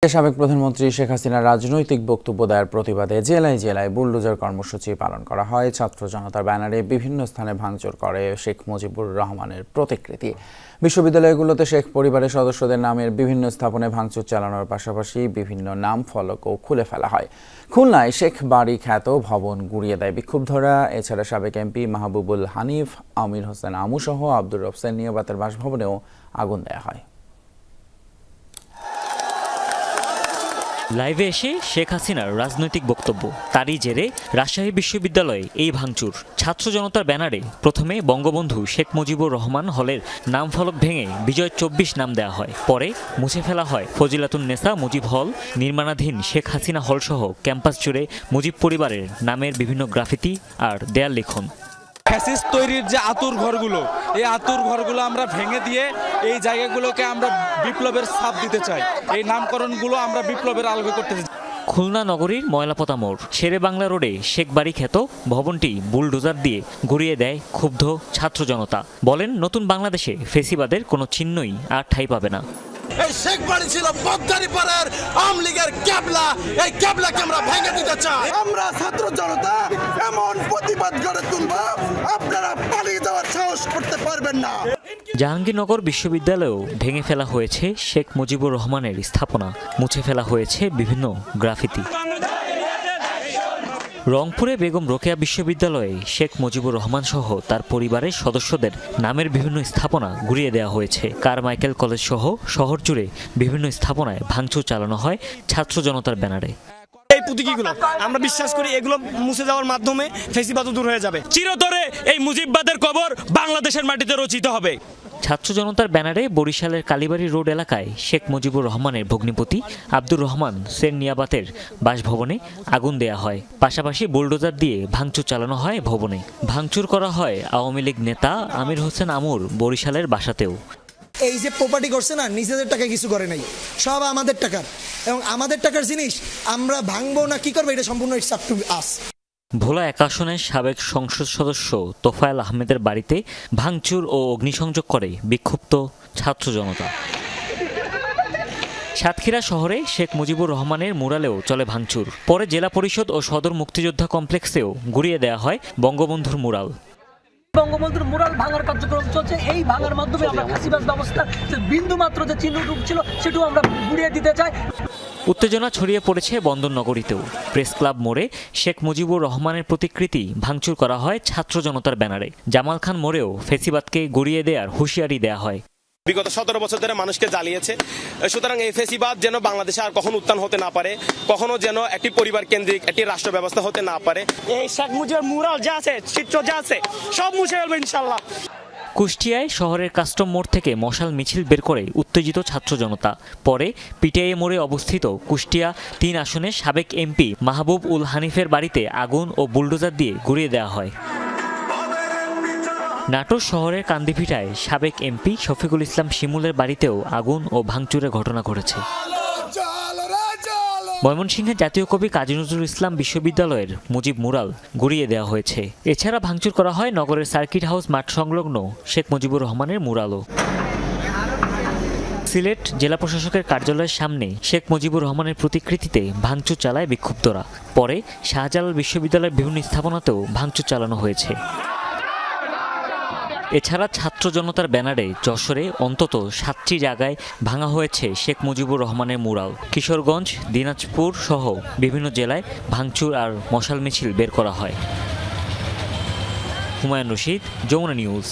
সাবেক প্রধানমন্ত্রী শেখ হাসিনার রাজনৈতিক বক্তব্য দেওয়ার প্রতিবাদে জেলায় জেলায় বুলডোজার কর্মসূচি পালন করা হয়। ছাত্র জনতার ব্যানারে বিভিন্ন স্থানে ভাঙচুর করে শেখ মুজিবুর রহমানের প্রতিকৃতি। বিশ্ববিদ্যালয়গুলোতে শেখ পরিবারের সদস্যদের নামের বিভিন্ন স্থাপনে ভাঙচুর চালানোর পাশাপাশি বিভিন্ন নাম ফলকও খুলে ফেলা হয়। খুলনায় শেখ বাড়ি খ্যাত ভবন গুঁড়িয়ে দেয় বিক্ষুব্ধরা। এছাড়া সাবেক এমপি মাহবুবুল হানিফ, আমির হোসেন আমু সহ আব্দুর রব হোসেন নিয়াবাতের বাসভবনেও আগুন দেয়া হয়। লাইভে এসে শেখ হাসিনার রাজনৈতিক বক্তব্য, তারই জেরে রাজশাহী বিশ্ববিদ্যালয়ে এই ভাঙচুর। ছাত্র জনতার ব্যানারে প্রথমে বঙ্গবন্ধু শেখ মুজিবুর রহমান হলের নাম ফলক ভেঙে বিজয় ২৪ নাম দেওয়া হয়। পরে মুছে ফেলা হয় ফজিলাতুন্নেসা মুজিব হল, নির্মাণাধীন শেখ হাসিনা হল সহ ক্যাম্পাস জুড়ে মুজিব পরিবারের নামের বিভিন্ন গ্রাফিতি আর দেয়াল লিখন। ফ্যাসিস্ট তৈরির যে আতুর ঘরগুলো, এই আতুর ঘরগুলো আমরা ভেঙে দিয়ে এই জায়গাগুলোকে আমরা বিপ্লবের ছাপ দিতে চাই। এই নামকরণগুলো আমরা বিপ্লবের আলোকে করতে চাই। খুলনা নগরীর ময়লাপোতা মোড় শেরে বাংলা রোডে শেখ বাড়ি খ্যাত ভবনটি বুলডোজার দিয়ে গুঁড়িয়ে দেয় ক্ষুব্ধ ছাত্র জনতা। বলেন, নতুন বাংলাদেশে ফেসিবাদের কোনো চিহ্নই আর ঠাঁই পাবে না। এই শেখ বাড়ি ছিল পদ্মারিপাড়ার আওয়ামী লীগের ক্যাবলা, এই ক্যাবলাকে আমরা ভেঙে দিতে চাই। আমরা ছাত্র জনতা এমন প্রতিবাদ গড়ে তুলব, আপনারা পালিয়ে যাওয়ার সাহস করতে পারবেন না। জাহাঙ্গীরনগর বিশ্ববিদ্যালয়েও ভেঙে ফেলা হয়েছে শেখ মুজিবুর রহমানের স্থাপনা, মুছে ফেলা হয়েছে বিভিন্ন গ্রাফিতি। রংপুরে বেগম রোকেয়া বিশ্ববিদ্যালয়ে শেখ মুজিবুর রহমান সহ তার পরিবারের সদস্যদের নামের বিভিন্ন স্থাপনা গুঁড়িয়ে দেওয়া হয়েছে। কারমাইকেল কলেজ সহ শহর জুড়ে বিভিন্ন স্থাপনায় ভাঙচুর চালানো হয় ছাত্র জনতার ব্যানারে। এই প্রতীকীগুলো আমরা বিশ্বাস করি এগুলো মুছে যাওয়ার মাধ্যমে ফ্যাসিবাদও দূর হয়ে যাবে। চিরতরে এই মুজিববাদের কবর বাংলাদেশের মাটিতে রচিত হবে। ছাত্র জনতার ব্যানারে বরিশালের কালীবাড়ি রোড এলাকায় শেখ মুজিবুর রহমানের ভগ্নিপতি আব্দুর রহমান সেন নিয়াবাতের বাসভবনে আগুন দেয়া হয়। পাশাপাশি বুলডোজার দিয়ে ভাঙচুর চালানো হয় ভবনে। ভাঙচুর করা হয় আওয়ামী লীগ নেতা আমির হোসেন আমুর বরিশালের বাসাতেও। এই যে প্রপার্টি করছে না, নিজেদের টাকা কিছু করে নাই, সব আমাদের টাকার, এবং আমাদের টাকার জিনিস আমরা ভাঙবো না কি করবো এটা সম্পূর্ণ ইটস আপ টু আস। ভোলা ১ আসনের সাবেক সংসদ সদস্য তোফায়েল আহমেদের বাড়িতে ভাঙচুর ও অগ্নিসংযোগ করে বিক্ষুব্ধ ছাত্র জনতা। সাতক্ষীরা শহরে শেখ মুজিবুর রহমানের মুরালেও চলে ভাঙচুর। পরে জেলা পরিষদ ও সদর মুক্তিযোদ্ধা কমপ্লেক্সেও গুঁড়িয়ে দেওয়া হয় বঙ্গবন্ধুর মুরাল। বঙ্গবন্ধুর মুরাল ভাঙার কার্যক্রম চলছে। এই ভাঙার মাধ্যমে আমরা ফ্যাসিবাদ ব্যবস্থা যে বিন্দু মাত্র যে চিহ্নটুকু ছিল সেটাও আমরা গুঁড়িয়ে দিতে চাই। উত্তেজনা ছড়িয়ে পড়েছে বন্দরনগরীতেও। প্রেস ক্লাব মোড়ে শেখ মুজিবুর রহমানের প্রতিকৃতি ভাঙচুর করা হয় ছাত্র জনতার ব্যানারে। জামাল খান মোড়েও ফেসিবাদকে গুঁড়িয়ে দেওয়ার হুঁশিয়ারি দেয়া হয়। বিগত ১৭ বছর ধরে মানুষকে জ্বালিয়েছে, সুতরাং এই ফেসিবাদ যেন বাংলাদেশে আর কখনো উত্থান হতে না পারে, কখনো যেন একটি পরিবার কেন্দ্রিক একটি রাষ্ট্র ব্যবস্থা হতে না পারে। এই শেখ মুজিবুর মুরাল যা আছে, চিত্র যা আছে, সব মুছে ফেলবে ইনশাআল্লাহ। কুষ্টিয়ায় শহরের কাস্টম মোড় থেকে মশাল মিছিল বের করে উত্তেজিত ছাত্র জনতা। পরে পিটিআই মোড়ে অবস্থিত কুষ্টিয়া ৩ আসনের সাবেক এমপি মাহবুব উল হানিফের বাড়িতে আগুন ও বুলডোজার দিয়ে গুঁড়িয়ে দেওয়া হয়। নাটোর শহরের কান্দিভিটায় সাবেক এমপি শফিকুল ইসলাম শিমুলের বাড়িতেও আগুন ও ভাঙচুরের ঘটনা ঘটেছে। ময়মনসিংহের জাতীয় কবি কাজী নজরুল ইসলাম বিশ্ববিদ্যালয়ের মুজিব মুরাল গুঁড়িয়ে দেওয়া হয়েছে। এছাড়া ভাঙচুর করা হয় নগরের সার্কিট হাউস মাঠ সংলগ্ন শেখ মুজিবুর রহমানের মুরালও। সিলেট জেলা প্রশাসকের কার্যালয়ের সামনে শেখ মুজিবুর রহমানের প্রতিকৃতিতে ভাঙচুর চালায় বিক্ষুব্ধরা। পরে শাহজালাল বিশ্ববিদ্যালয়ের বিভিন্ন স্থাপনাতেও ভাঙচুর চালানো হয়েছে। এছাড়া ছাত্র জনতার ব্যানারে যশোরে অন্তত ৭টি জায়গায় ভাঙা হয়েছে শেখ মুজিবুর রহমানের মুরাল। কিশোরগঞ্জ, দিনাজপুর সহ বিভিন্ন জেলায় ভাঙচুর আর মশাল মিছিল বের করা হয়। হুমায়ুন রশিদ, যমুনা নিউজ।